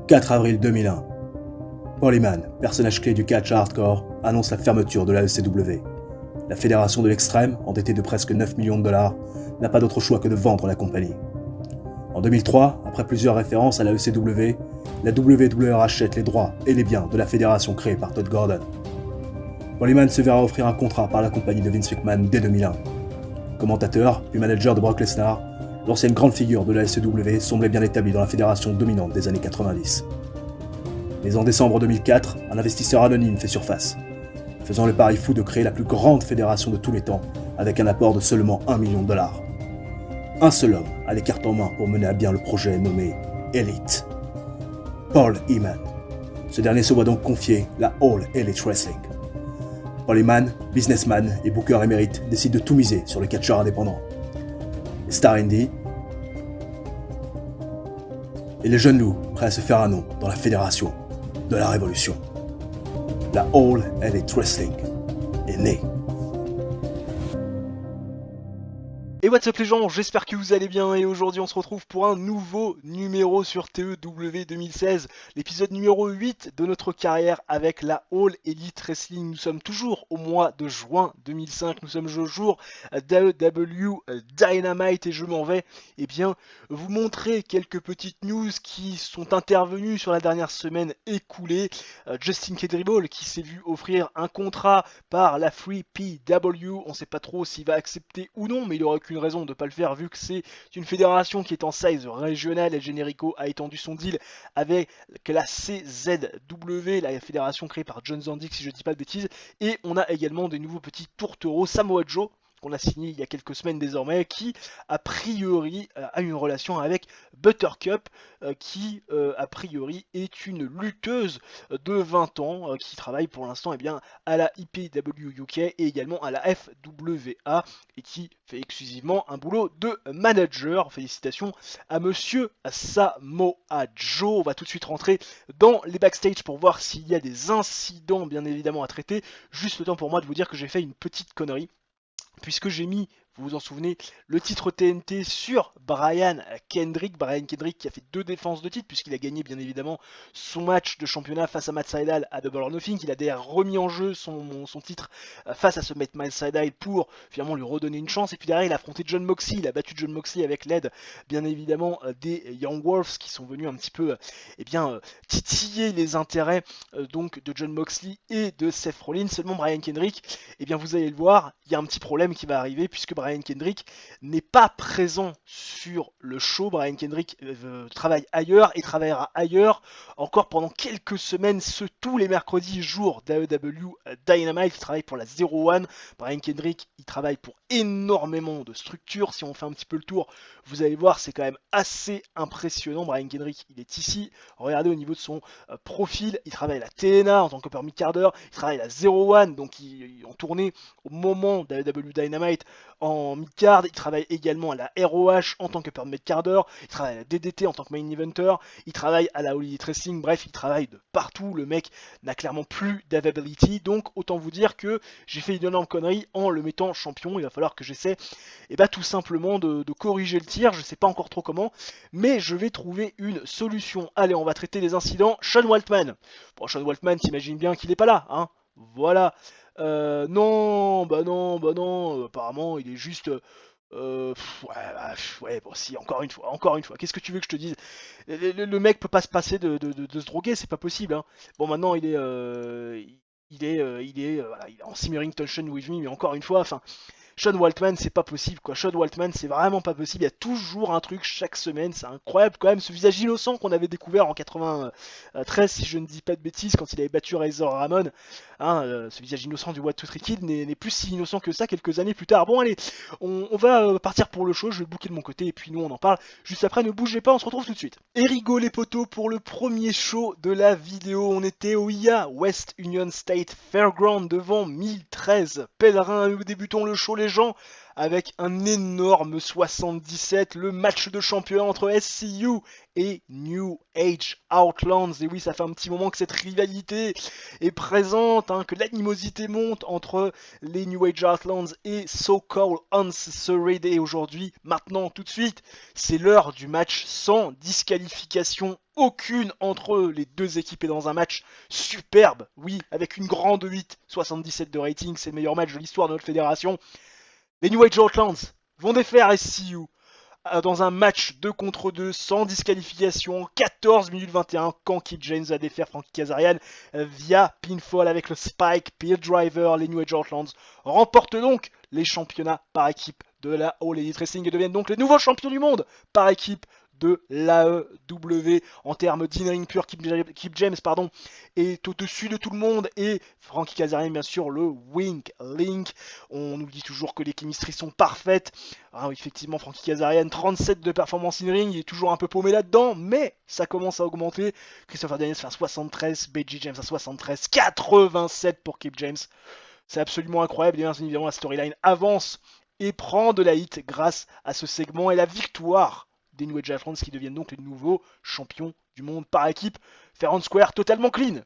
4 avril 2001. Paul Heyman, personnage clé du catch hardcore, annonce la fermeture de la ECW. La fédération de l'extrême, endettée de presque 9 millions de dollars, n'a pas d'autre choix que de vendre la compagnie. En 2003, après plusieurs références à la ECW, la WWE rachète les droits et les biens de la fédération créée par Todd Gordon. Paul Heyman se verra offrir un contrat par la compagnie de Vince McMahon dès 2001. Commentateur, puis manager de Brock Lesnar, l'ancienne grande figure de la ECW semblait bien établie dans la fédération dominante des années 90. Mais en décembre 2004, un investisseur anonyme fait surface, faisant le pari fou de créer la plus grande fédération de tous les temps avec un apport de seulement 1 million de dollars. Un seul homme a les cartes en main pour mener à bien le projet nommé Elite. Paul Heyman. Ce dernier se voit donc confier la All Elite Wrestling. Paul Heyman, businessman et booker émérite, décide de tout miser sur le catcheur indépendant. Les stars indie et les jeunes loups prêts à se faire un nom dans la fédération de la révolution. La All Elite Wrestling est née. Et what's up les gens, j'espère que vous allez bien et aujourd'hui on se retrouve pour un nouveau numéro sur TEW 2016, l'épisode numéro 8 de notre carrière avec la All Elite Wrestling. Nous sommes toujours au mois de juin 2005, nous sommes au jour d'AEW Dynamite et je m'en vais vous montrer quelques petites news qui sont intervenues sur la dernière semaine écoulée. Justin Kedribble qui s'est vu offrir un contrat par la Free PW, on ne sait pas trop s'il va accepter ou non, mais il aurait aucune raison de ne pas le faire vu que c'est une fédération qui est en size régional et Generico a étendu son deal avec la CZW, la fédération créée par John Zandig si je ne dis pas de bêtises, et on a également des nouveaux petits tourtereaux, Samoa Joe qu'on a signé il y a quelques semaines désormais, qui a priori a une relation avec Buttercup, qui a priori est une lutteuse de 20 ans, qui travaille pour l'instant à la IPW UK et également à la FWA, et qui fait exclusivement un boulot de manager. Félicitations à monsieur Samoa Joe. On va tout de suite rentrer dans les backstage pour voir s'il y a des incidents bien évidemment à traiter. Juste le temps pour moi de vous dire que j'ai fait une petite connerie, puisque j'ai mis, vous vous en souvenez, le titre TNT sur Brian Kendrick. Brian Kendrick qui a fait 2 défenses de titre puisqu'il a gagné bien évidemment son match de championnat face à Matt Sydal à Double or Nothing. Il a d'ailleurs remis en jeu son titre face à ce Matt Sydal pour finalement lui redonner une chance. Et puis derrière il a affronté Jon Moxley, il a battu Jon Moxley avec l'aide bien évidemment des Young Wolves qui sont venus un petit peu titiller les intérêts donc de Jon Moxley et de Seth Rollins. Seulement Brian Kendrick, vous allez le voir, il y a un petit problème qui va arriver puisque Brian Kendrick n'est pas présent sur le show. Brian Kendrick travaille ailleurs et travaillera ailleurs encore pendant quelques semaines, tous les mercredis jours d'AEW Dynamite. Il travaille pour la 01. Brian Kendrick, il travaille pour énormément de structures. Si on fait un petit peu le tour, vous allez voir, c'est quand même assez impressionnant. Brian Kendrick, il est ici. Regardez au niveau de son profil, il travaille à la TNA en tant qu'upper mid-carder, il travaille à la 01, donc il en tournée au moment d'AEW Dynamite en mid-card, il travaille également à la ROH en tant que upper mid-carder, il travaille à la DDT en tant que main eventer, il travaille à la All Elite Wrestling, bref, il travaille de partout. Le mec n'a clairement plus d'availability, donc autant vous dire que j'ai fait une énorme connerie en le mettant champion. Il va falloir que j'essaie tout simplement de corriger le tir, je sais pas encore trop comment, mais je vais trouver une solution. Allez, on va traiter les incidents. Sean Waltman. Bon, Sean Waltman, t'imagines bien qu'il est pas là, hein. Voilà. Non, apparemment, il est juste. Bon, si, encore une fois. Qu'est-ce que tu veux que je te dise? Le mec peut pas se passer de se droguer, c'est pas possible, hein. Bon, maintenant, il est en simmering tension with me, mais encore une fois, enfin. Sean Waltman, c'est pas possible quoi. Sean Waltman, c'est vraiment pas possible. Il y a toujours un truc chaque semaine. C'est incroyable quand même. Ce visage innocent qu'on avait découvert en 93, si je ne dis pas de bêtises, quand il avait battu Razor Ramon. Ce visage innocent du What to Trick Kid n'est plus si innocent que ça quelques années plus tard. Bon, allez, on va partir pour le show. Je vais booker de mon côté et puis nous on en parle juste après. Ne bougez pas, on se retrouve tout de suite. Et rigole les potos pour le premier show de la vidéo. On était au IA West Union State Fairground devant 1013 pèlerins. Nous débutons le show, les gens, avec un énorme 77, le match de championnat entre SCU et New Age Outlands. Et oui, ça fait un petit moment que cette rivalité est présente, hein, que l'animosité monte entre les New Age Outlands et So Called Uncensored. Et aujourd'hui, maintenant, tout de suite, c'est l'heure du match sans disqualification aucune entre les deux équipes et dans un match superbe, oui, avec une grande 8, 77 de rating, c'est le meilleur match de l'histoire de notre fédération. Les New Age Outlands vont défaire SCU dans un match 2 contre 2 sans disqualification, 14 minutes 21, quand Kid James a défaire Frankie Kazarian via pinfall avec le Spike Pile Driver. Les New Age Outlands remportent donc les championnats par équipe de la All Elite Wrestling et deviennent donc les nouveaux champions du monde par équipe de l'AEW. En termes d'in-ring pur, Kip James est au-dessus de tout le monde et Frankie Kazarian bien sûr le Wink Link. On nous dit toujours que les chemistries sont parfaites. Alors, effectivement, Frankie Kazarian, 37 de performance in-ring, il est toujours un peu paumé là-dedans, mais ça commence à augmenter. Christopher Daniels fait un 73, BG James un 73, 87 pour Kip James. C'est absolument incroyable. Et bien évidemment, la storyline avance et prend de la hit grâce à ce segment et la victoire des New Age Outlands qui deviennent donc les nouveaux champions du monde par équipe. Fair and square, totalement clean.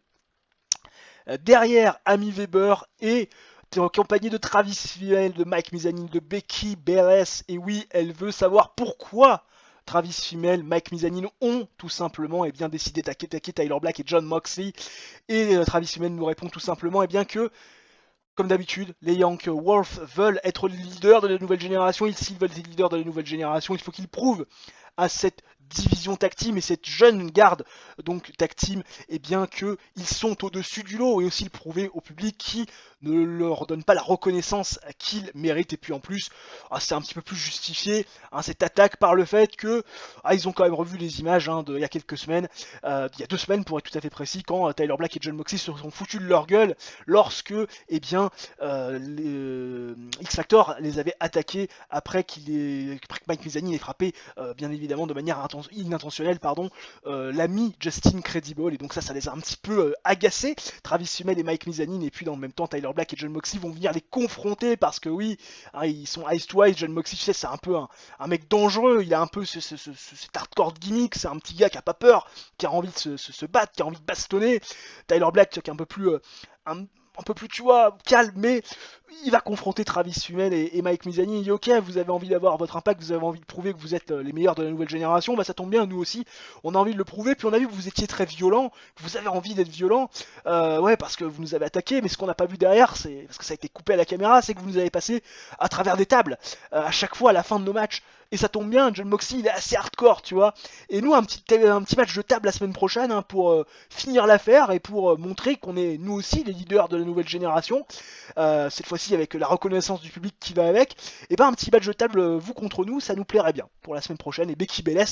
Derrière, Amy Weber et accompagné de Travis Fimmel, de Mike Mizanin, de Becky Beres. Et oui, elle veut savoir pourquoi Travis Fimmel, Mike Mizanin ont tout simplement décidé d'attaquer Tyler Black et John Moxley. Et Travis Fimmel nous répond tout simplement que comme d'habitude, les Young Wolves veulent être les leaders de la nouvelle génération. S'ils veulent être les leaders de la nouvelle génération, il faut qu'ils prouvent à cette division tag team et cette jeune garde donc tag team qu'ils sont au-dessus du lot, et aussi le prouver au public qui ne leur donne pas la reconnaissance qu'ils méritent. Et puis en plus, c'est un petit peu plus justifié cette attaque par le fait que ils ont quand même revu les images il y a quelques semaines, il y a 2 semaines pour être tout à fait précis, quand Tyler Black et John Moxley se sont foutus de leur gueule lorsque X-Factor les avait attaqués après que Mike Mizanin ait frappé bien évidemment de manière inintentionnelle l'ami Justin Credible, et donc ça les a un petit peu agacés. Travis Fimmel et Mike Mizanin, et puis dans le même temps Tyler Black et John Moxley vont venir les confronter parce que oui, ils sont eyes to eyes. John Moxley, tu sais, c'est un peu un mec dangereux, il a un peu cet hardcore gimmick, c'est un petit gars qui a pas peur, qui a envie de se battre, qui a envie de bastonner. Tyler Black qui est un peu plus, tu vois, calme, mais il va confronter Travis Fimmel et Mike Mizanin. Il dit ok, vous avez envie d'avoir votre impact, vous avez envie de prouver que vous êtes les meilleurs de la nouvelle génération, ça tombe bien, nous aussi, on a envie de le prouver. Puis on a vu que vous étiez très violent, que vous avez envie d'être violent, parce que vous nous avez attaqué, mais ce qu'on n'a pas vu derrière, c'est parce que ça a été coupé à la caméra, c'est que vous nous avez passé à travers des tables, à chaque fois à la fin de nos matchs. Et ça tombe bien, John Moxley il est assez hardcore, tu vois. Et nous, un petit match de table la semaine prochaine pour finir l'affaire et pour montrer qu'on est nous aussi les leaders de la nouvelle génération. Cette fois-ci avec la reconnaissance du public qui va avec. Et un petit match de table vous contre nous, ça nous plairait bien pour la semaine prochaine. Et Becky Belles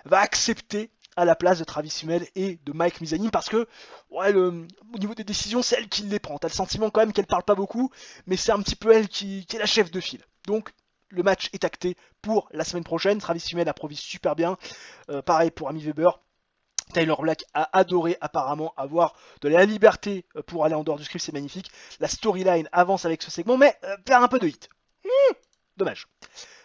va accepter à la place de Travis Fimmel et de Mike Mizanin parce que au niveau des décisions, c'est elle qui les prend. T'as le sentiment quand même qu'elle parle pas beaucoup, mais c'est un petit peu elle qui est la chef de file. Donc le match est acté pour la semaine prochaine. Travis Fimmel improvise super bien. Pareil pour Amy Weber. Tyler Black a adoré apparemment avoir de la liberté pour aller en dehors du script, c'est magnifique. La storyline avance avec ce segment, mais perd un peu de hit. Dommage.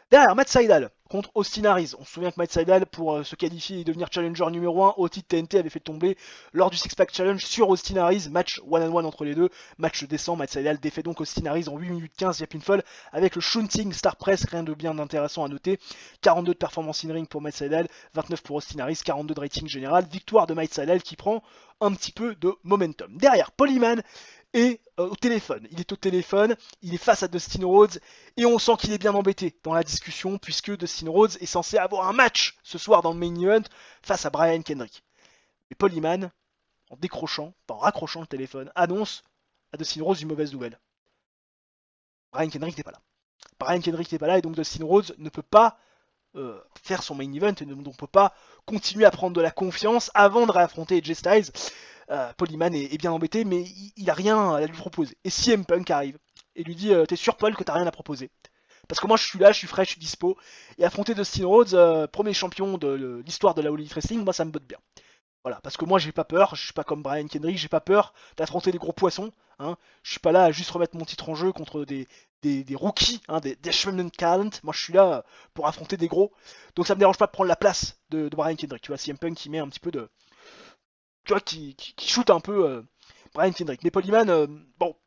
Derrière, Matt Sydal contre Austin Aries. On se souvient que Matt Sydal, pour se qualifier et devenir challenger numéro 1 au titre TNT, avait fait tomber lors du Six Pack Challenge sur Austin Aries. Match one-on-one entre les deux. Match descend. Matt Sydal défait donc Austin Aries en 8 minutes 15 via pinfall avec le Shunting Star Press. Rien de bien intéressant à noter. 42 de performance in-ring pour Matt Sydal, 29 pour Austin Aries, 42 de rating général. Victoire de Matt Sydal qui prend un petit peu de momentum. Derrière, Paul Heyman est au téléphone. Il est au téléphone, il est face à Dustin Rhodes et on sent qu'il est bien embêté dans la discussion puisque Dustin Rhodes est censé avoir un match ce soir dans le main event face à Brian Kendrick. Mais Paul Heyman, en raccrochant le téléphone, annonce à Dustin Rhodes une mauvaise nouvelle. Brian Kendrick n'est pas là. Brian Kendrick n'est pas là et donc Dustin Rhodes ne peut pas faire son main event et donc ne peut pas continuer à prendre de la confiance avant de réaffronter AJ Styles. Paul Heyman est bien embêté, mais il a rien à lui proposer. Et CM Punk arrive et lui dit t'es sûr Paul que t'as rien à proposer? Parce que moi je suis là, je suis frais, je suis dispo. Et affronter Dustin Rhodes, premier champion de l'histoire de la All Elite Wrestling, moi ça me botte bien. Voilà, parce que moi j'ai pas peur, je suis pas comme Brian Kendrick, j'ai pas peur d'affronter des gros poissons. Hein. Je suis pas là à juste remettre mon titre en jeu contre des rookies, hein, des Development Talent. Moi je suis là pour affronter des gros. Donc ça me dérange pas de prendre la place de Brian Kendrick. Tu vois, CM Punk qui met un petit peu de. Tu vois, qui shoot un peu Brian Kendrick. Mais Polyman, bon,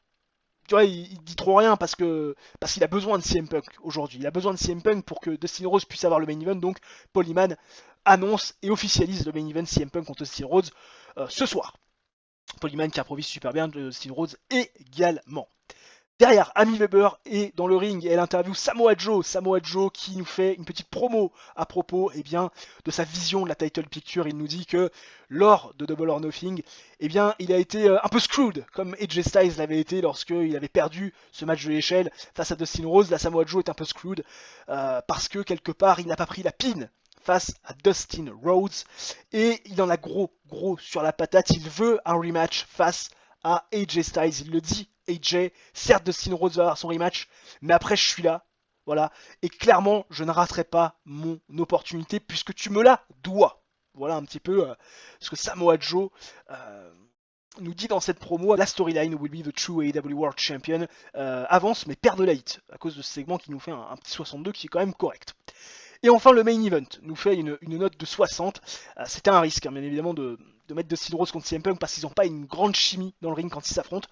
tu vois, il dit trop rien parce qu'il a besoin de CM Punk aujourd'hui. Il a besoin de CM Punk pour que Dustin Rhodes puisse avoir le main event. Donc Polyman annonce et officialise le main event CM Punk contre Dustin Rhodes ce soir. Polyman qui improvise super bien de Dustin Rhodes également. Derrière, Amy Weber est dans le ring et elle interviewe Samoa Joe. Samoa Joe qui nous fait une petite promo à propos bien, de sa vision de la title picture. Il nous dit que lors de Double or Nothing, bien, il a été un peu screwed, comme AJ Styles l'avait été lorsqu'il avait perdu ce match de l'échelle face à Dustin Rhodes. La Samoa Joe est un peu screwed parce que quelque part, il n'a pas pris la pin face à Dustin Rhodes et il en a gros sur la patate. Il veut un rematch face à AJ Styles. Il le dit, AJ, certes Dustin Rhodes va avoir son rematch, mais après je suis là, voilà, et clairement je ne raterai pas mon opportunité puisque tu me la dois. Voilà un petit peu ce que Samoa Joe nous dit dans cette promo. La storyline will be the true AEW World Champion avance mais perd de la hit à cause de ce segment qui nous fait un petit 62 qui est quand même correct. Et enfin, le main event nous fait une note de 60. C'était un risque, hein, bien évidemment, de mettre Dustin Rhodes contre CM Punk parce qu'ils n'ont pas une grande chimie dans le ring quand ils s'affrontent.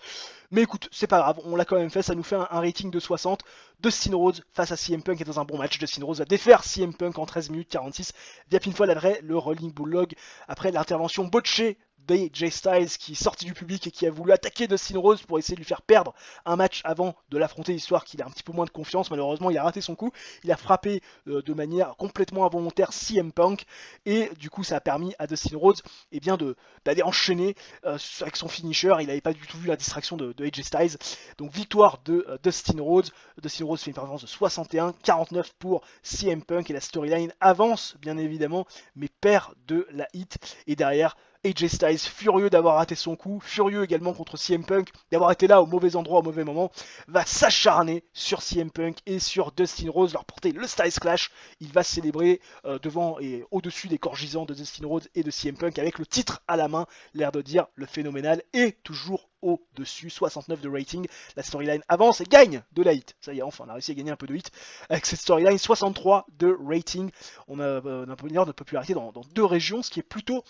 Mais écoute, c'est pas grave, on l'a quand même fait, ça nous fait un rating de 60. Dustin Rhodes face à CM Punk est dans un bon match. Dustin Rhodes va défaire CM Punk en 13 minutes 46 via pinfall après le Rolling Bulldog, après l'intervention botchée d'AJ Styles qui est sorti du public et qui a voulu attaquer Dustin Rhodes pour essayer de lui faire perdre un match avant de l'affronter, histoire qu'il ait un petit peu moins de confiance. Malheureusement, il a raté son coup. Il a frappé de manière complètement involontaire CM Punk et du coup, ça a permis à Dustin Rhodes d'aller enchaîner avec son finisher. Il n'avait pas du tout vu la distraction de AJ Styles. Donc victoire de Dustin Rhodes. Dustin Rhodes fait une performance de 61-49 pour CM Punk et la storyline avance bien évidemment, mais perd de la hit. Et derrière, AJ Styles furieux d'avoir raté son coup, furieux également contre CM Punk, d'avoir été là au mauvais endroit au mauvais moment, va s'acharner sur CM Punk et sur Dustin Rhodes, leur porter le Styles Clash. Il va célébrer devant et au-dessus des corps gisants de Dustin Rhodes et de CM Punk avec le titre à la main, l'air de dire le phénoménal est toujours au-dessus, 69 de rating. La storyline avance et gagne de la hit. Ça y est, enfin, on a réussi à gagner un peu de hit avec cette storyline. 63 de rating. On a un peu de popularité dans deux régions, ce qui est plutôt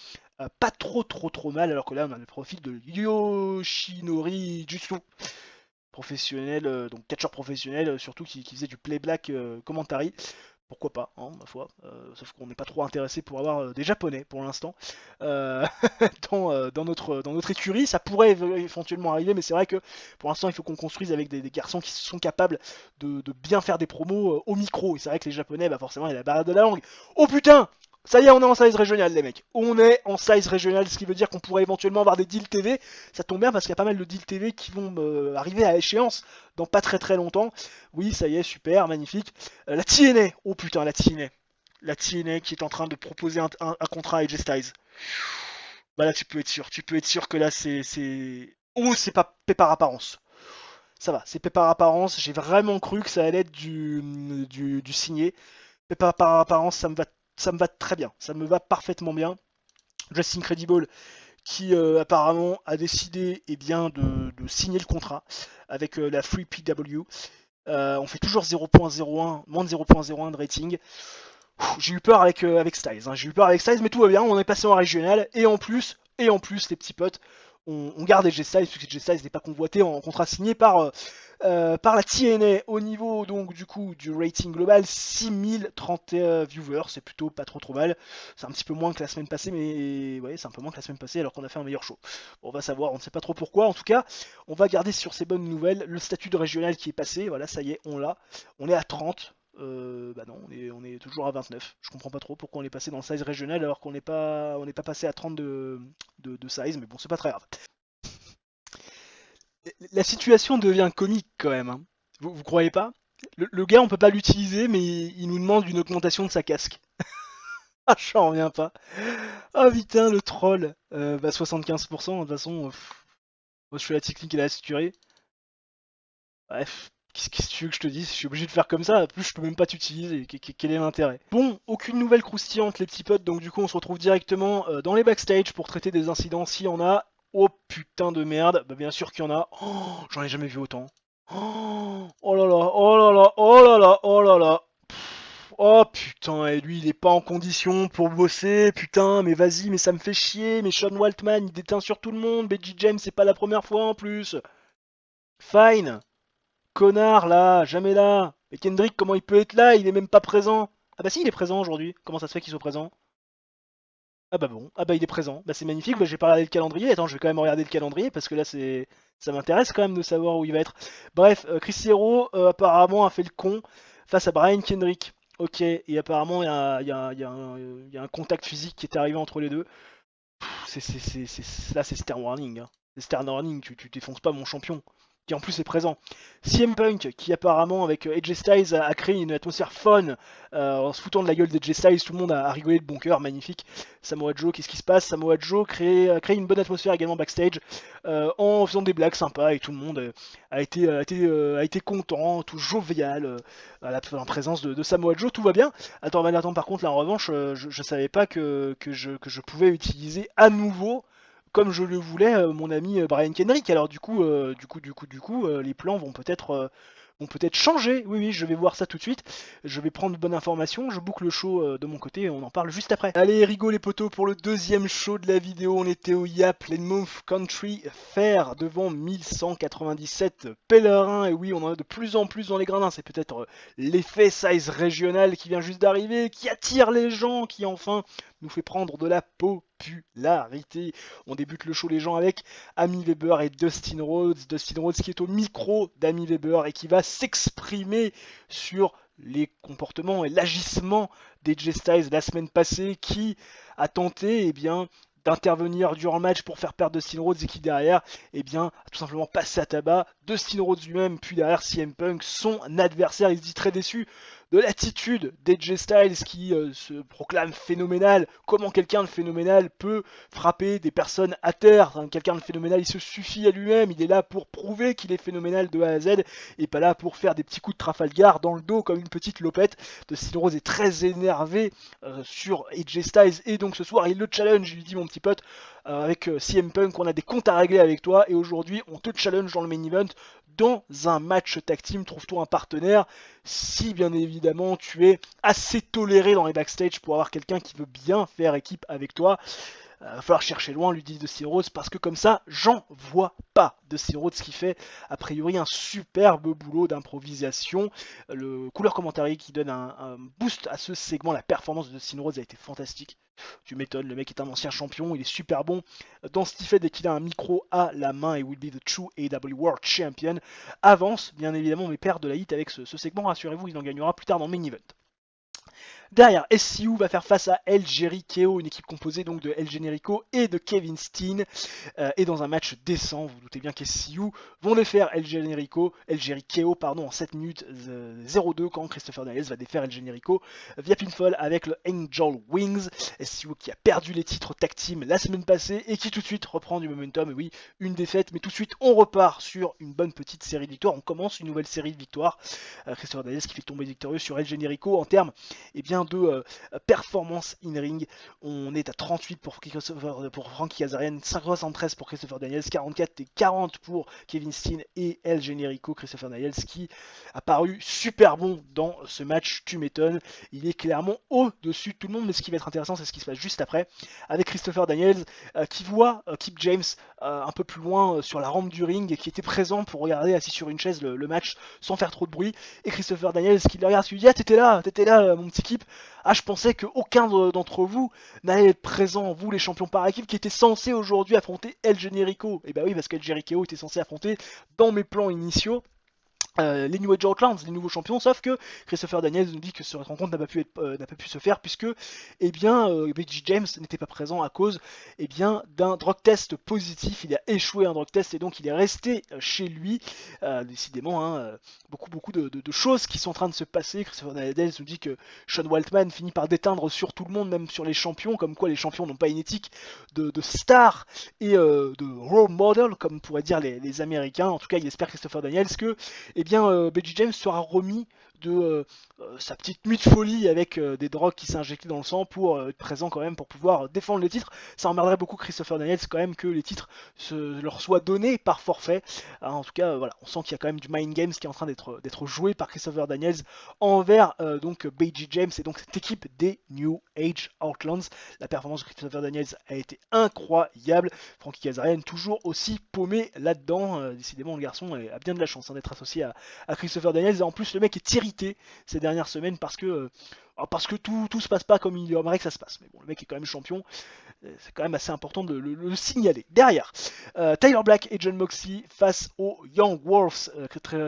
pas trop mal, alors que là on a le profil de Yoshinori Jutsu, professionnel, donc catcheur professionnel, surtout qui faisait du playback commentary. Pourquoi pas, hein, ma foi, sauf qu'on n'est pas trop intéressé pour avoir des japonais pour l'instant dans notre écurie. Ça pourrait éventuellement arriver, mais c'est vrai que pour l'instant il faut qu'on construise avec des garçons qui sont capables de bien faire des promos au micro. Et c'est vrai que les japonais, bah forcément il y a la barrière de la langue. Oh putain, ça y est, on est en size régional, les mecs. On est en size régional, ce qui veut dire qu'on pourrait éventuellement avoir des deals TV. Ça tombe bien parce qu'il y a pas mal de deals TV qui vont arriver à échéance dans pas très longtemps. Oui, ça y est, super, magnifique. La TNA, oh putain, la TNA. La TNA qui est en train de proposer un contrat à AJ Styles. Bah là, tu peux être sûr que là, c'est... Oh, c'est pas par apparence. Ça va, c'est par apparence. J'ai vraiment cru que ça allait être du signé. Par apparence, ça me va très bien. Ça me va parfaitement bien. Just Incredible qui apparemment a décidé de signer le contrat avec la Free PW. On fait toujours 0.01, moins de 0.01 de rating. J'ai eu peur avec Styles, hein. J'ai eu peur avec Styles, mais tout va bien, on est passé en régional, et en plus, les petits potes, on garde AJ Styles, puisque AJ Styles n'est pas convoité en contrat signé par la TNA. Au niveau donc du coup du rating global, 6031 viewers, c'est plutôt pas trop mal. C'est un petit peu moins que la semaine passée, mais ouais, c'est un peu moins que la semaine passée alors qu'on a fait un meilleur show. Bon, on va savoir, on ne sait pas trop pourquoi. En tout cas, on va garder sur ces bonnes nouvelles le statut de régional qui est passé. Voilà, ça y est, on l'a. On est à 30. Bah non, on est toujours à 29. Je comprends pas trop pourquoi on est passé dans le size régional alors qu'on n'est pas passé à 30 de size, mais bon, c'est pas très grave. La situation devient comique quand même, hein. Vous croyez pas? Le gars, on peut pas l'utiliser, mais il nous demande une augmentation de sa casque. Ah, j'en reviens pas. Ah putain, le troll. Bah 75%, de toute façon, moi, je fais la technique et la assurée. Bref. Qu'est-ce que tu veux que je te dise? Je suis obligé de faire comme ça, en plus je peux même pas t'utiliser, quel est l'intérêt? Bon, aucune nouvelle croustillante les petits potes, donc du coup on se retrouve directement dans les backstage pour traiter des incidents s'il y en a. Oh putain de merde, bah bien sûr qu'il y en a. Oh, j'en ai jamais vu autant. Oh là là, oh là là, oh là là, oh là là. Oh putain, et lui il est pas en condition pour bosser, putain, mais vas-y, mais ça me fait chier, mais Sean Waltman il déteint sur tout le monde, Becky James c'est pas la première fois en plus. Fine, connard là, jamais là. Et Kendrick, comment il peut être là? Il est même pas présent. Ah bah si, il est présent aujourd'hui. Comment ça se fait qu'il soit présent? Ah bah bon, ah bah il est présent. Bah c'est magnifique, bah j'ai pas regardé le calendrier. Attends, je vais quand même regarder le calendrier parce que là ça m'intéresse quand même de savoir où il va être. Bref, Chris Hero apparemment a fait le con face à Brian Kendrick. Ok, et apparemment il y a un contact physique qui est arrivé entre les deux. Là c'est Stern Warning. Hein. C'est Stern Warning, tu défonces pas mon champion qui en plus est présent. CM Punk, qui apparemment avec AJ Styles a créé une atmosphère fun en se foutant de la gueule d'AJ Styles, tout le monde a rigolé de bon cœur, magnifique. Samoa Joe, qu'est-ce qui se passe? Samoa Joe a créé une bonne atmosphère également backstage en faisant des blagues sympas et tout le monde a été content, tout jovial à en présence de Samoa Joe, tout va bien. Attends, par contre, là en revanche, je savais pas que je pouvais utiliser à nouveau comme je le voulais, mon ami Brian Kendrick. Alors les plans vont peut-être changer. Oui, oui, je vais voir ça tout de suite. Je vais prendre de bonnes informations. Je boucle le show de mon côté et on en parle juste après. Allez, rigole les potos pour le deuxième show de la vidéo. On était au Yap Glenmouth Country Fair devant 1197 pèlerins. Et oui, on en a de plus en plus dans les gradins. C'est peut-être l'effet size régional qui vient juste d'arriver, qui attire les gens, qui enfin nous fait prendre de la popularité. On débute le show les gens avec Amy Weber et Dustin Rhodes. Dustin Rhodes qui est au micro d'Amy Weber et qui va s'exprimer sur les comportements et l'agissement d'AJ Styles la semaine passée, qui a tenté d'intervenir durant le match pour faire perdre Dustin Rhodes et qui derrière a tout simplement passé à tabac Dustin Rhodes lui-même, puis derrière CM Punk, son adversaire. Il se dit très déçu de l'attitude d'AJ Styles qui se proclame phénoménal. Comment quelqu'un de phénoménal peut frapper des personnes à terre? Quelqu'un de phénoménal, il se suffit à lui-même, il est là pour prouver qu'il est phénoménal de A à Z et pas là pour faire des petits coups de Trafalgar dans le dos comme une petite lopette. Dustin Rhodes est très énervé sur AJ Styles et donc ce soir il le challenge, il lui dit mon petit pote, avec CM Punk on a des comptes à régler avec toi et aujourd'hui on te challenge dans le main event. Dans un match tag team, trouve-toi un partenaire si bien évidemment tu es assez toléré dans les backstage pour avoir quelqu'un qui veut bien faire équipe avec toi. Va falloir chercher loin, lui dit Dustin Rhodes, parce que comme ça, j'en vois pas. Dustin Rhodes qui fait a priori un superbe boulot d'improvisation. Le couleur commentary qui donne un boost à ce segment. La performance de Dustin Rhodes a été fantastique. Tu m'étonnes, le mec est un ancien champion, il est super bon dans ce qu'il fait dès qu'il a un micro à la main et will be the true AEW World Champion. Avance bien évidemment mes pères de la hit avec ce segment, rassurez-vous, il en gagnera plus tard dans le main event. Derrière, SCU va faire face à El Jericho, une équipe composée donc de El Generico et de Kevin Steen. Et dans un match décent, vous, vous doutez bien qu'SCU vont défaire El Jericho en 7 minutes 02 quand Christopher Daniels va défaire El Generico via pinfall avec le Angel Wings. SCU qui a perdu les titres tag team la semaine passée et qui tout de suite reprend du momentum. Et oui, une défaite, mais tout de suite on repart sur une bonne petite série de victoires. On commence une nouvelle série de victoires. Christopher Daniels qui fait tomber victorieux sur El Generico en termes de performance in-ring. On est à 38 pour Frankie Kazarian, 73 pour Christopher Daniels, 44 et 40 pour Kevin Steen et El Generico. Christopher Daniels qui a paru super bon dans ce match, tu m'étonnes. Il est clairement au-dessus de tout le monde, mais ce qui va être intéressant, c'est ce qui se passe juste après, avec Christopher Daniels qui voit Kip James un peu plus loin sur la rampe du ring et qui était présent pour regarder assis sur une chaise le match sans faire trop de bruit. Et Christopher Daniels qui le regarde, qui lui dit: ah, t'étais là mon petit Kip. Ah, je pensais qu'aucun d'entre vous n'allait être présent, vous les champions par équipe qui étaient censés aujourd'hui affronter El Generico. Et bah oui, parce qu'El Generico était censé affronter dans mes plans initiaux les New Age Outlands, les nouveaux champions, sauf que Christopher Daniels nous dit que cette rencontre n'a pas pu se faire puisque Becky James n'était pas présent à cause d'un drug test positif. Il a échoué un drug test et donc il est resté chez lui. Décidément, beaucoup de choses qui sont en train de se passer. Christopher Daniels nous dit que Sean Waltman finit par déteindre sur tout le monde, même sur les champions, comme quoi les champions n'ont pas une éthique de star et de role model, comme pourraient dire les Américains. En tout cas, il espère Christopher Daniels que Beji James sera remis de sa petite nuit de folie avec des drogues qui s'est injectées dans le sang pour être présent quand même pour pouvoir défendre les titres. Ça emmerderait beaucoup Christopher Daniels quand même que les titres leur soient donnés par forfait. En tout cas, voilà, on sent qu'il y a quand même du mind games qui est en train d'être joué par Christopher Daniels envers donc Beji James et donc cette équipe des New Age Outlands. La performance de Christopher Daniels a été incroyable. Frankie Kazarian toujours aussi paumé là-dedans. Décidément, le garçon a bien de la chance d'être associé à Christopher Daniels. Et en plus, le mec est irrité ces dernières semaines parce que tout se passe pas comme il aimerait que ça se passe. Mais bon, le mec est quand même champion. C'est quand même assez important de le signaler. Derrière, Tyler Black et Jon Moxley face aux Young Wolves,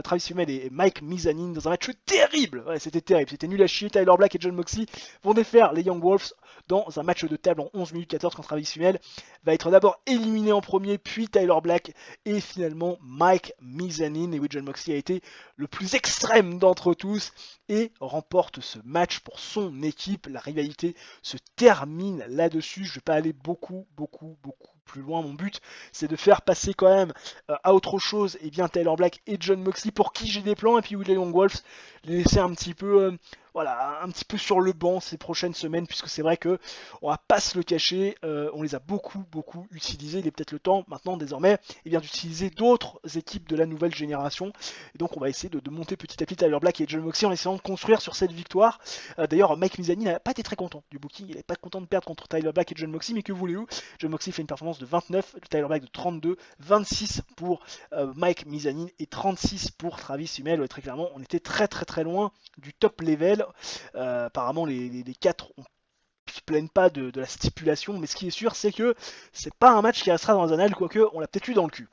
Travis Fimmel et Mike Mizanin dans un match terrible. Ouais, c'était terrible, c'était nul à chier. Tyler Black et Jon Moxley vont défaire les Young Wolves dans un match de table en 11 minutes 14 quand Travis Fimmel va être d'abord éliminé en premier, puis Tyler Black et finalement Mike Mizanin. Et oui, Jon Moxley a été le plus extrême d'entre tous et remporte ce match pour son équipe. La rivalité se termine là-dessus. Je vais pas aller beaucoup plus loin. Mon but, c'est de faire passer quand même à autre chose et bien Tyler Black et Jon Moxley pour qui j'ai des plans, et puis les Young Wolves, les laisser un petit peu un petit peu sur le banc ces prochaines semaines, puisque c'est vrai que on va pas se le cacher, on les a beaucoup utilisés. Il est peut-être le temps maintenant désormais d'utiliser d'autres équipes de la nouvelle génération, et donc on va essayer de monter petit à petit Tyler Black et Jon Moxley en essayant de construire sur cette victoire. D'ailleurs, Mike Mizanin n'a pas été très content du booking, il n'est pas content de perdre contre Tyler Black et Jon Moxley, mais que voulez-vous, Jon Moxley fait une performance de 29, Tyler Black de 32, 26 pour Mike Mizanin et 36 pour Travis Fimmel. Très clairement, on était très loin du top level. Apparemment, les 4 se plaignent pas de la stipulation, mais ce qui est sûr, c'est que c'est pas un match qui restera dans les annales, quoique on l'a peut-être eu dans le cul.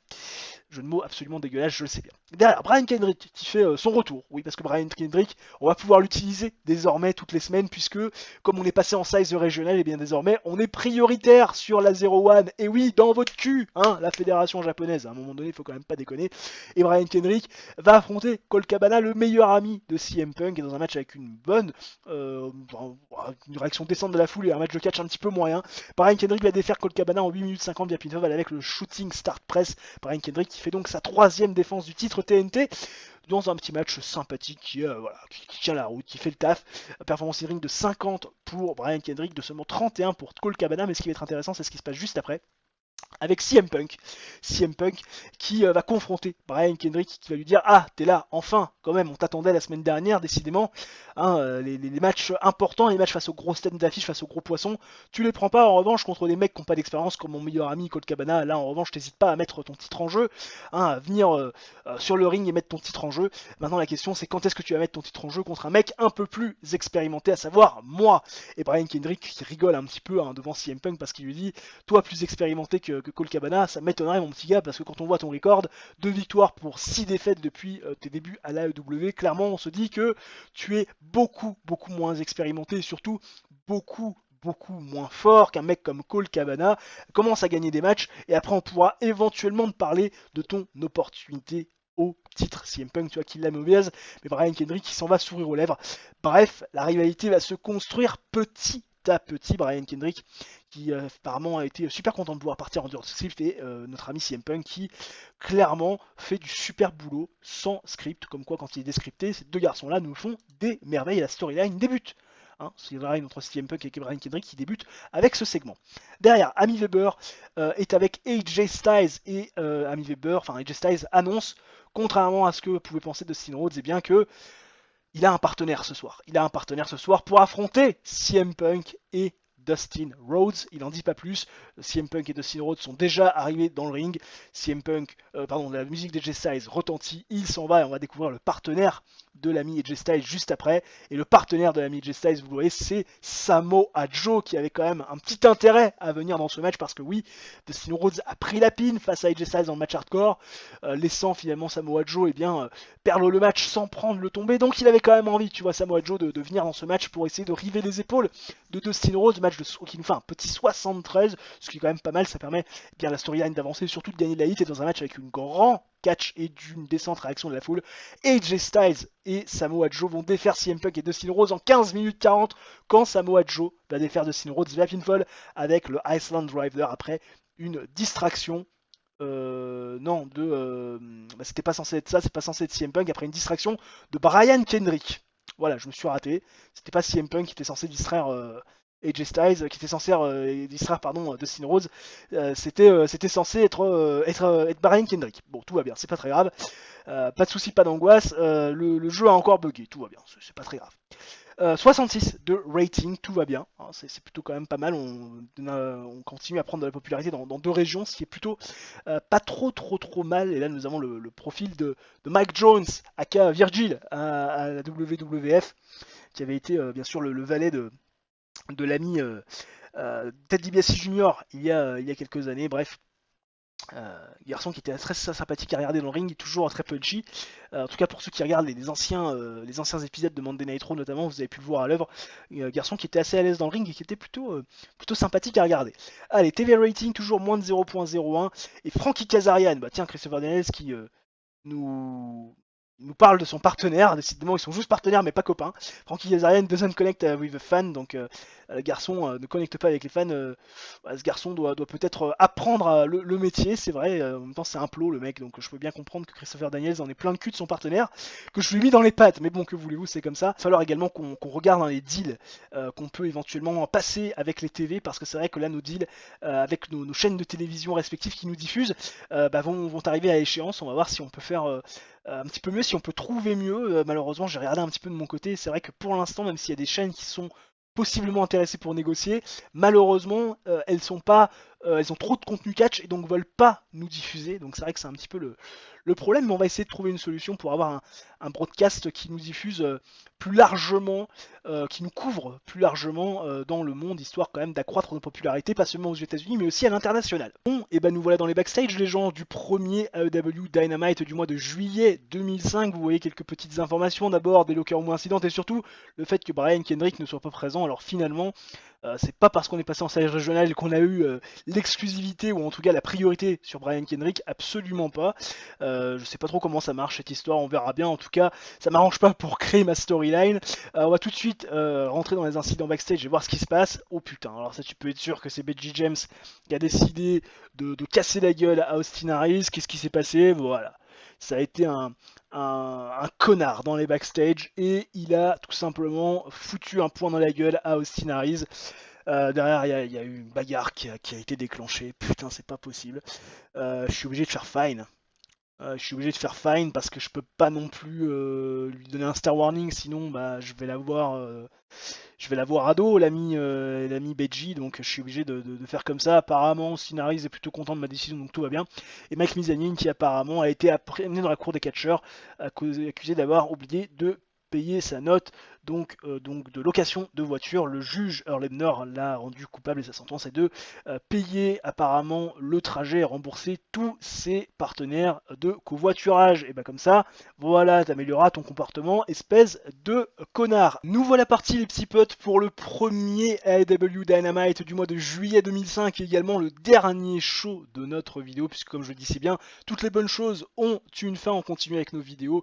Jeu de mots absolument dégueulasse, je le sais bien. Derrière, Brian Kendrick qui fait son retour. Oui, parce que Brian Kendrick, on va pouvoir l'utiliser désormais toutes les semaines, puisque comme on est passé en size régional, et bien désormais on est prioritaire sur la 01. Et oui, dans votre cul, hein, la fédération japonaise. À un moment donné, il faut quand même pas déconner. Et Brian Kendrick va affronter Colt Cabana, le meilleur ami de CM Punk, et dans un match avec une bonne une réaction décente de la foule et un match de catch un petit peu moyen. Brian Kendrick va défaire Colt Cabana en 8 minutes 50 via pinfall avec le shooting start press. Brian Kendrick qui fait donc sa 3e défense du titre TNT dans un petit match sympathique qui tient la route, qui fait le taf. Performance in ring de 50 pour Brian Kendrick, de seulement 31 pour Colt Cabana, mais ce qui va être intéressant, c'est ce qui se passe juste après avec CM Punk qui va confronter Brian Kendrick, qui va lui dire: ah, t'es là, enfin, quand même, on t'attendait la semaine dernière, décidément, hein, les matchs importants, les matchs face aux grosses têtes d'affiche, face aux gros poissons, tu les prends pas en revanche contre des mecs qui n'ont pas d'expérience comme mon meilleur ami Colt Cabana. Là en revanche, t'hésites pas à mettre ton titre en jeu, hein, à venir sur le ring et mettre ton titre en jeu. Maintenant la question c'est quand est-ce que tu vas mettre ton titre en jeu contre un mec un peu plus expérimenté, à savoir moi. Et Brian Kendrick qui rigole un petit peu devant CM Punk parce qu'il lui dit: toi plus expérimenté que Colt Cabana, ça m'étonnerait mon petit gars, parce que quand on voit ton record, 2 victoires pour 6 défaites depuis tes débuts à l'AEW, clairement on se dit que tu es beaucoup moins expérimenté et surtout beaucoup moins fort qu'un mec comme Colt Cabana. Commence à gagner des matchs et après on pourra éventuellement te parler de ton opportunité au titre. CM Punk, tu vois qu'il la mauvaise, mais Brian Kendrick qui s'en va sourire aux lèvres. Bref, la rivalité va se construire petit à petit. Brian Kendrick qui apparemment a été super content de pouvoir partir en dehors de script, et notre ami CM Punk qui clairement fait du super boulot sans script, comme quoi quand il est descripté, ces deux garçons là nous font des merveilles et la storyline débute. Hein, c'est vrai, notre CM Punk et Brian Kendrick qui débute avec ce segment. Derrière, Amy Weber est avec AJ Styles et AJ Styles annonce, contrairement à ce que pouvait penser Dustin Rhodes, et bien que il a un partenaire ce soir. Il a un partenaire ce soir pour affronter CM Punk et Dustin Rhodes. Il n'en dit pas plus. CM Punk et Dustin Rhodes sont déjà arrivés dans le ring. La musique d'AJ Styles retentit. Il s'en va et on va découvrir le partenaire de l'ami AJ Styles juste après. Et le partenaire de l'ami AJ Styles, vous le voyez, c'est Samoa Joe, qui avait quand même un petit intérêt à venir dans ce match parce que oui, Dustin Rhodes a pris la pine face à AJ Styles dans le match hardcore, laissant finalement Samoa Joe perdre le match sans prendre le tombé. Donc il avait quand même envie, tu vois, Samoa Joe de venir dans ce match pour essayer de river les épaules de Dustin Rhodes, match qui nous fait un petit 73, ce qui est quand même pas mal. Ça permet bien la storyline d'avancer, surtout de gagner de la hit, et dans un match avec une grande catch et d'une décente réaction de la foule, AJ Styles et Samoa Joe vont défaire CM Punk et Dustin Rhodes en 15 minutes 40, quand Samoa Joe va défaire Dustin Rhodes via pinfall avec le Iceland Driver après une distraction non, bah, c'était pas censé être ça, c'est pas censé être CM Punk après une distraction de Brian Kendrick. Voilà, je me suis raté. C'était pas CM Punk qui était censé distraire AJ Styles, qui était censé distraire pardon Dustin Rhodes. C'était censé être Brian Kendrick. Bon, tout va bien, c'est pas très grave. Pas de soucis, pas d'angoisse. Le jeu a encore bugué, tout va bien, c'est pas très grave. 66 de rating, tout va bien, hein, c'est plutôt quand même pas mal, on continue à prendre de la popularité dans deux régions, ce qui est plutôt pas trop mal, et là nous avons le profil de Mike Jones, aka Virgil, à la WWF, qui avait été bien sûr le valet de l'ami Ted DiBiase Jr. Il y a quelques années, bref, garçon qui était très sympathique à regarder dans le ring, toujours très punchy. En tout cas pour ceux qui regardent les anciens épisodes de Monday Night Raw notamment, vous avez pu le voir à l'œuvre. Garçon qui était assez à l'aise dans le ring et qui était plutôt sympathique à regarder. Allez, TV rating toujours moins de 0.01. Et Frankie Kazarian, bah tiens, Christopher Daniels qui nous, nous parle de son partenaire. Décidément, ils sont juste partenaires mais pas copains. Frankie Kazarian doesn't connect with the fan, donc le garçon ne connecte pas avec les fans. Ce garçon doit peut-être apprendre le métier, c'est vrai. En même temps, c'est un plot le mec, donc je peux bien comprendre que Christopher Daniels en est plein le cul de son partenaire, que je lui ai mis dans les pattes. Mais bon, que voulez-vous, c'est comme ça. Il va falloir également qu'on regarde les deals qu'on peut éventuellement passer avec les TV, parce que c'est vrai que là, nos deals avec nos chaînes de télévision respectives qui nous diffusent vont arriver à échéance. On va voir si on peut faire un petit peu mieux, si on peut trouver mieux. Malheureusement, j'ai regardé un petit peu de mon côté. C'est vrai que pour l'instant, même s'il y a des chaînes qui sont possiblement intéressées pour négocier, malheureusement, elles ont trop de contenu catch et donc veulent pas nous diffuser. Donc c'est vrai que c'est un petit peu le problème, mais on va essayer de trouver une solution pour avoir un broadcast qui nous diffuse plus largement, qui nous couvre plus largement dans le monde, histoire quand même d'accroître notre popularité, pas seulement aux États-Unis, mais aussi à l'international. Bon, et ben nous voilà dans les backstage, les gens, du premier AEW Dynamite du mois de juillet 2005. Vous voyez quelques petites informations, d'abord des locker room incidents et surtout le fait que Brian Kendrick ne soit pas présent. Alors finalement, c'est pas parce qu'on est passé en série régionale qu'on a eu l'exclusivité ou en tout cas la priorité sur Brian Kendrick, absolument pas. Je sais pas trop comment ça marche cette histoire, on verra bien. En tout cas, ça m'arrange pas pour créer ma storyline. On va tout de suite rentrer dans les incidents backstage et voir ce qui se passe. Oh putain, alors ça tu peux être sûr que c'est Becky James qui a décidé de casser la gueule à Austin Harris. Qu'est-ce qui s'est passé? Voilà. Ça a été un connard dans les backstage et il a tout simplement foutu un point dans la gueule à Austin Harris. Derrière, il y a eu une bagarre qui a été déclenchée. Putain, c'est pas possible. Je suis obligé de faire fine. Je suis obligé de faire fine parce que je peux pas non plus lui donner un star warning, sinon bah, je vais l'avoir à dos, l'ami Beji, donc je suis obligé de faire comme ça. Apparemment, Sinaris est plutôt content de ma décision, donc tout va bien. Et Mike Mizanin, qui apparemment a été amené dans la cour des catcheurs, accusé d'avoir oublié de payer sa note donc de location de voiture. Le juge Earl Ebner l'a rendu coupable et sa sentence est de payer apparemment le trajet et rembourser tous ses partenaires de covoiturage. Et bah comme ça, voilà, t'amélioreras ton comportement, espèce de connard. Nous voilà partis les petits potes pour le premier AEW Dynamite du mois de juillet 2005 et également le dernier show de notre vidéo, puisque comme je le dis si bien, toutes les bonnes choses ont une fin. On continue avec nos vidéos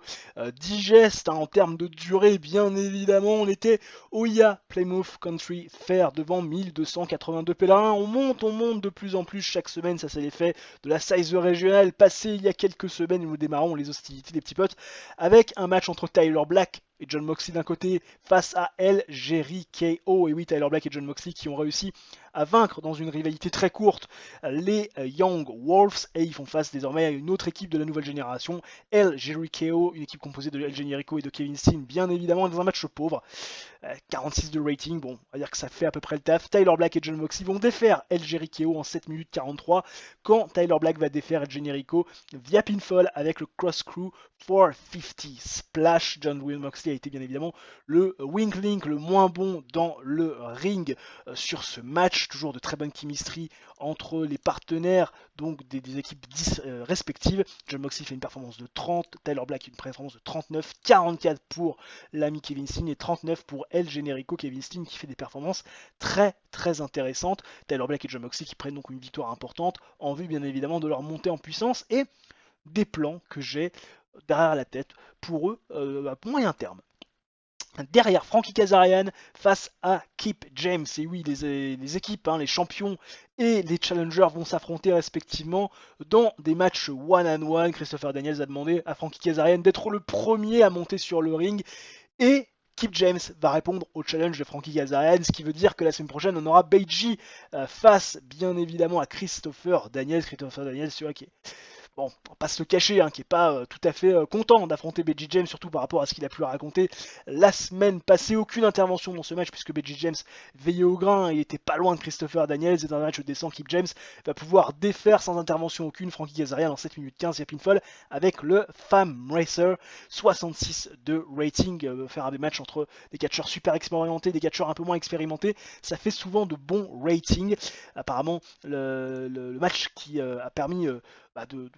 digestes en termes de durée, bien évidemment. On était au IA Plymouth Country Fair devant 1282 pèlerins. On monte de plus en plus chaque semaine. Ça, c'est l'effet de la size régionale passée il y a quelques semaines où nous démarrons les hostilités des petits potes avec un match entre Tyler Black et John Moxley d'un côté face à El Jericho. Et oui, Tyler Black et John Moxley qui ont réussi à vaincre dans une rivalité très courte les Young Wolves, et ils font face désormais à une autre équipe de la nouvelle génération, El Jericho, une équipe composée de El Generico et de Kevin Steen, bien évidemment, dans un match pauvre. 46 de rating, bon, on va dire que ça fait à peu près le taf. Tyler Black et John Moxley vont défaire El Jericho en 7 minutes 43, quand Tyler Black va défaire El Generico via pinfall avec le Cross Crew 450 Splash. John Will Moxley a été bien évidemment le Wink Link le moins bon dans le ring sur ce match. Toujours de très bonne chemistry entre les partenaires, donc des équipes 10 respectives. John Moxley fait une performance de 30, Tyler Black une performance de 39, 44 pour l'ami Kevin Steen et 39 pour El Generico. Kevin Steen qui fait des performances très intéressantes. Tyler Black et John Moxley qui prennent donc une victoire importante en vue bien évidemment de leur montée en puissance et des plans que j'ai derrière la tête pour eux à moyen terme. Derrière Frankie Kazarian face à Kip James. Et oui, les équipes, les champions et les challengers vont s'affronter respectivement dans des matchs one-on-one. Christopher Daniels a demandé à Frankie Kazarian d'être le premier à monter sur le ring. Et Kip James va répondre au challenge de Frankie Kazarian, ce qui veut dire que la semaine prochaine, on aura Beiji face bien évidemment à Christopher Daniels. Christopher Daniels, celui qui est... Bon, on va pas se le cacher, qui est pas tout à fait content d'affronter Beiji James, surtout par rapport à ce qu'il a pu raconter la semaine passée. Aucune intervention dans ce match, puisque Beiji James veillait au grain et était pas loin de Christopher Daniels. Et dans un match descend, Kip James va pouvoir défaire sans intervention aucune Frankie Kazarian en 7 minutes 15 via pinfall avec le Fam Racer. 66 de rating, faire des matchs entre des catcheurs super expérimentés, des catcheurs un peu moins expérimentés, ça fait souvent de bons ratings. Apparemment, le match qui a permis de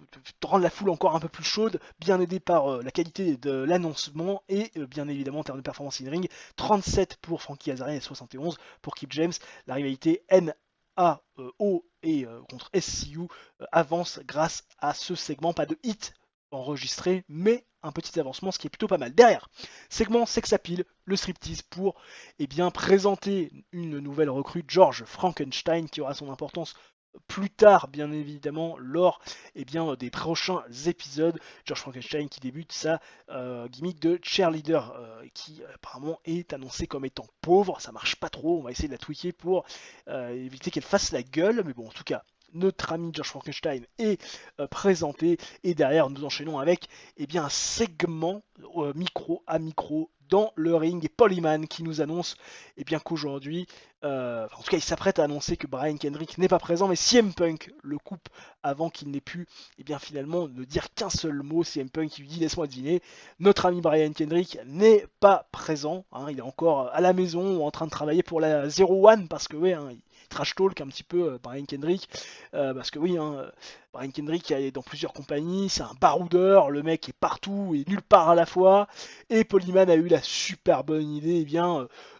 rendre la foule encore un peu plus chaude, bien aidé par la qualité de l'annoncement et bien évidemment en termes de performance in-ring, 37 pour Frankie Kazarian et 71 pour Kip James. La rivalité NAO et contre SCU avance grâce à ce segment, pas de hit enregistré, mais un petit avancement, ce qui est plutôt pas mal. Derrière, segment Sex Appeal, le striptease pour présenter une nouvelle recrue, George Frankenstein, qui aura son importance plus tard, bien évidemment, lors des prochains épisodes. George Frankenstein qui débute sa gimmick de cheerleader, qui apparemment est annoncé comme étant pauvre. Ça marche pas trop, on va essayer de la tweaker pour éviter qu'elle fasse la gueule, mais bon, en tout cas, notre ami George Frankenstein est présenté, et derrière nous enchaînons avec un segment micro à micro dans le ring, et Paul Heyman qui nous annonce qu'aujourd'hui, en tout cas il s'apprête à annoncer que Brian Kendrick n'est pas présent, mais CM Punk le coupe avant qu'il n'ait pu finalement ne dire qu'un seul mot. CM Punk qui lui dit: laisse-moi deviner, notre ami Brian Kendrick n'est pas présent, il est encore à la maison en train de travailler pour la 01, parce que il trash talk un petit peu Brian Kendrick, parce que Brian Kendrick est dans plusieurs compagnies, c'est un baroudeur, le mec est partout et nulle part à la fois, et Paul Heyman a eu la super bonne idée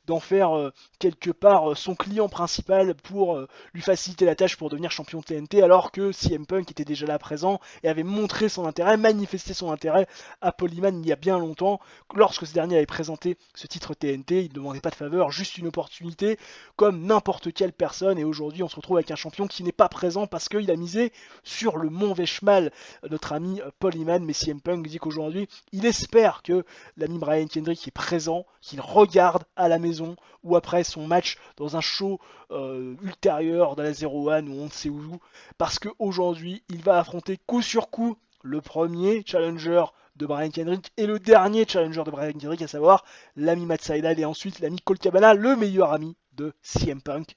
d'en faire quelque part son client principal pour lui faciliter la tâche pour devenir champion TNT, alors que CM Punk était déjà là présent et avait montré son intérêt, manifesté son intérêt à Paul Heyman il y a bien longtemps. Lorsque ce dernier avait présenté ce titre TNT, il ne demandait pas de faveur, juste une opportunité comme n'importe quelle personne, et aujourd'hui on se retrouve avec un champion qui n'est pas présent parce qu'il a misé sur le mont Vechmal, notre ami Paul Heyman. Mais CM Punk dit qu'aujourd'hui il espère que l'ami Brian Kendrick est présent, qu'il regarde à la maison ou après son match dans un show ultérieur dans la 01 ou on ne sait où, parce qu'aujourd'hui il va affronter coup sur coup le premier challenger de Brian Kendrick et le dernier challenger de Brian Kendrick, à savoir l'ami Matt Sydal et ensuite l'ami Colt Cabana, le meilleur ami de CM Punk.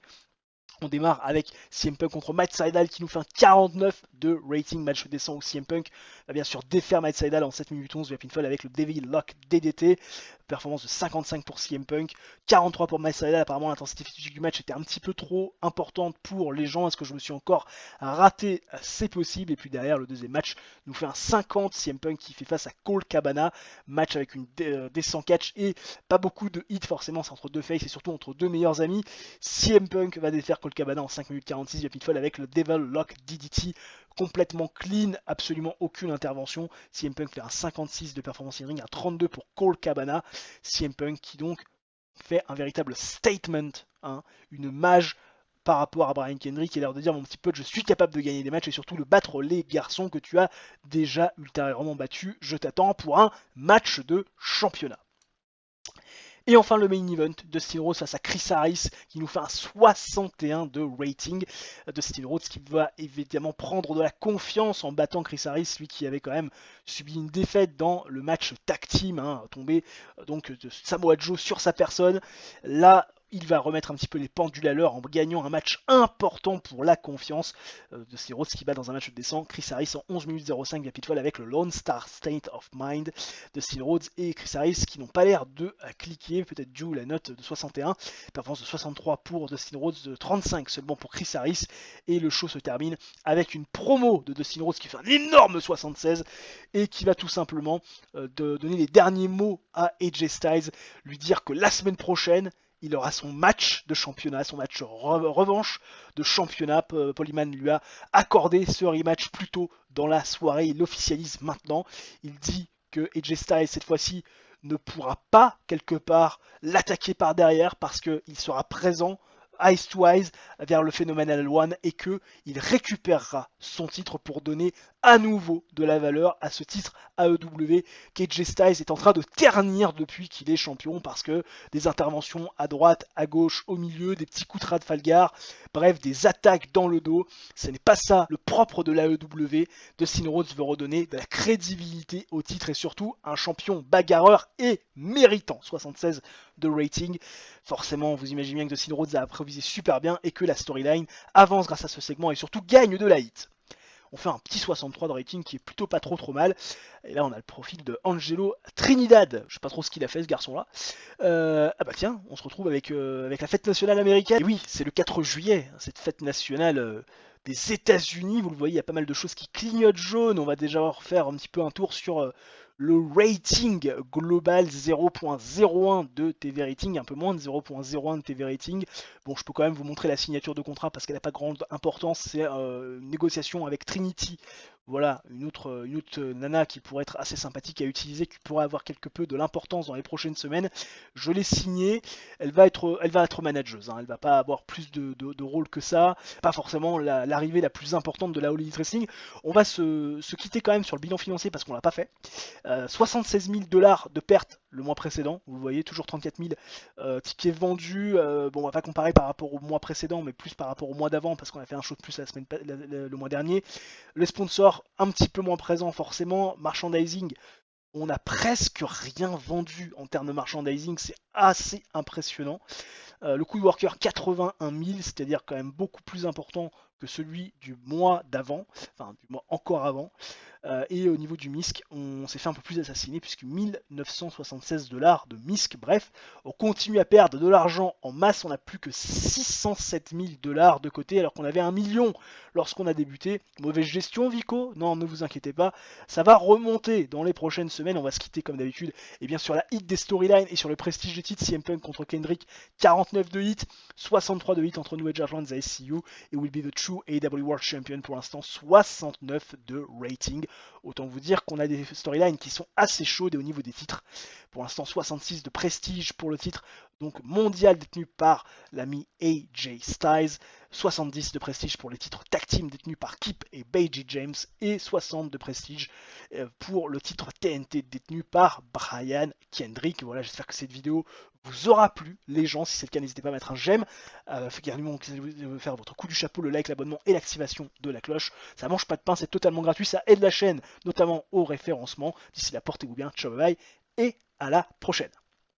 On démarre avec CM Punk contre Matt Sydal qui nous fait un 49 de rating. Match descend où CM Punk va bien sûr défaire Matt Sydal en 7 minutes 11 via pinfall avec le Devil Lock DDT. Performance de 55 pour CM Punk, 43 pour Matt Sydal. Apparemment l'intensité physique du match était un petit peu trop importante pour les gens. Est-ce que je me suis encore raté? C'est possible. Et puis derrière, le deuxième match nous fait un 50. CM Punk qui fait face à Colt Cabana. Match avec une descent catch et pas beaucoup de hits forcément. C'est entre deux faces et surtout entre deux meilleurs amis. CM Punk va défaire Colt Cabana en 5 minutes 46 via pinfall avec le Devil Lock DDT, complètement clean, absolument aucune intervention. CM Punk fait un 56 de performance in ring, un 32 pour Colt Cabana. CM Punk qui donc fait un véritable statement, une mage par rapport à Brian Kendrick, et l'air de dire: mon petit pote, je suis capable de gagner des matchs et surtout de battre les garçons que tu as déjà ultérieurement battus. Je t'attends pour un match de championnat. Et enfin le main event, Dustin Rhodes face à Chris Harris qui nous fait un 61 de rating. Dustin Rhodes qui va évidemment prendre de la confiance en battant Chris Harris, lui qui avait quand même subi une défaite dans le match tag team, tombé donc de Samoa Joe sur sa personne. Là, il va remettre un petit peu les pendules à l'heure en gagnant un match important pour la confiance de Dustin Rhodes qui bat dans un match de descente Chris Harris en 11 minutes 05 via pitfall avec le Lone Star State of Mind. Dustin Rhodes et Chris Harris qui n'ont pas l'air de cliquer, peut-être dû la note de 61, performance de 63 pour Dustin Rhodes, de 35 seulement pour Chris Harris, et le show se termine avec une promo de Dustin Rhodes qui fait un énorme 76 et qui va tout simplement donner les derniers mots à AJ Styles, lui dire que la semaine prochaine il aura son match de championnat, son match revanche de championnat. Paul Heyman lui a accordé ce rematch plus tôt dans la soirée, il l'officialise maintenant. Il dit que AJ Styles cette fois-ci ne pourra pas quelque part l'attaquer par derrière parce qu'il sera présent eyes to eyes vers le Phenomenal One et que il récupérera son titre pour donner à nouveau de la valeur à ce titre AEW qu'AJ Styles est en train de ternir depuis qu'il est champion parce que des interventions à droite, à gauche, au milieu, des petits coups de Trafalgar, bref des attaques dans le dos, ce n'est pas ça le propre de l'AEW. Dustin Rhodes veut redonner de la crédibilité au titre et surtout un champion bagarreur et méritant. 76 de rating. Forcément, vous imaginez bien que Dustin Rhodes a improvisé super bien et que la storyline avance grâce à ce segment et surtout gagne de la hit. On fait un petit 63 de rating qui est plutôt pas trop mal. Et là, on a le profil de Angelo Trinidad. Je sais pas trop ce qu'il a fait, ce garçon-là. Ah bah tiens, on se retrouve avec la fête nationale américaine. Et oui, c'est le 4 juillet, cette fête nationale des États-Unis. Vous le voyez, il y a pas mal de choses qui clignotent jaune. On va déjà refaire un petit peu un tour sur le rating global 0.01 de TV Rating, un peu moins de 0.01 de TV Rating. Bon, je peux quand même vous montrer la signature de contrat parce qu'elle n'a pas grande importance. C'est une négociation avec Trinity. Voilà, une autre nana qui pourrait être assez sympathique à utiliser, qui pourrait avoir quelque peu de l'importance dans les prochaines semaines. Je l'ai signée, elle va être manageuse, hein. Elle va pas avoir plus de rôle que ça, pas forcément l'arrivée la plus importante de la All Elite Wrestling. On va se quitter quand même sur le bilan financier parce qu'on l'a pas fait. 76 000 $ de pertes le mois précédent, vous voyez, toujours 34 000 tickets vendus. Bon, on va pas comparer par rapport au mois précédent, mais plus par rapport au mois d'avant parce qu'on a fait un show de plus le mois dernier. Les sponsors un petit peu moins présents forcément. Merchandising, on a presque rien vendu en termes de merchandising, c'est assez impressionnant. Le coût de worker 81 000, c'est-à-dire quand même beaucoup plus important que celui du mois d'avant, enfin du mois encore avant. Et au niveau du MISC, on s'est fait un peu plus assassiner puisque 1976 $ de MISC. Bref, on continue à perdre de l'argent en masse. On n'a plus que 607 000 $ de côté alors qu'on avait 1 million lorsqu'on a débuté. Mauvaise gestion, Vico? Non, ne vous inquiétez pas. Ça va remonter dans les prochaines semaines. On va se quitter comme d'habitude. Et bien sur la hit des storylines et sur le prestige des titres, CM Punk contre Kendrick, 49 de hit, 63 de hit entre New Age Outlaws et SCU. Et Will Be the True AEW World Champion pour l'instant, 69 de rating. Autant vous dire qu'on a des storylines qui sont assez chaudes et au niveau des titres. Pour l'instant, 66 de prestige pour le titre, donc mondial détenu par l'ami AJ Styles. 70 de prestige pour les titres tag team détenus par Kip et Beiji James. Et 60 de prestige pour le titre TNT détenu par Brian Kendrick. Voilà, j'espère que cette vidéo vous aura plu. Les gens, si c'est le cas, n'hésitez pas à mettre un j'aime. Faire votre coup du chapeau, le like, l'abonnement et l'activation de la cloche. Ça mange pas de pain, c'est totalement gratuit. Ça aide la chaîne, notamment au référencement. D'ici là, portez-vous bien. Ciao, bye bye. Et à la prochaine.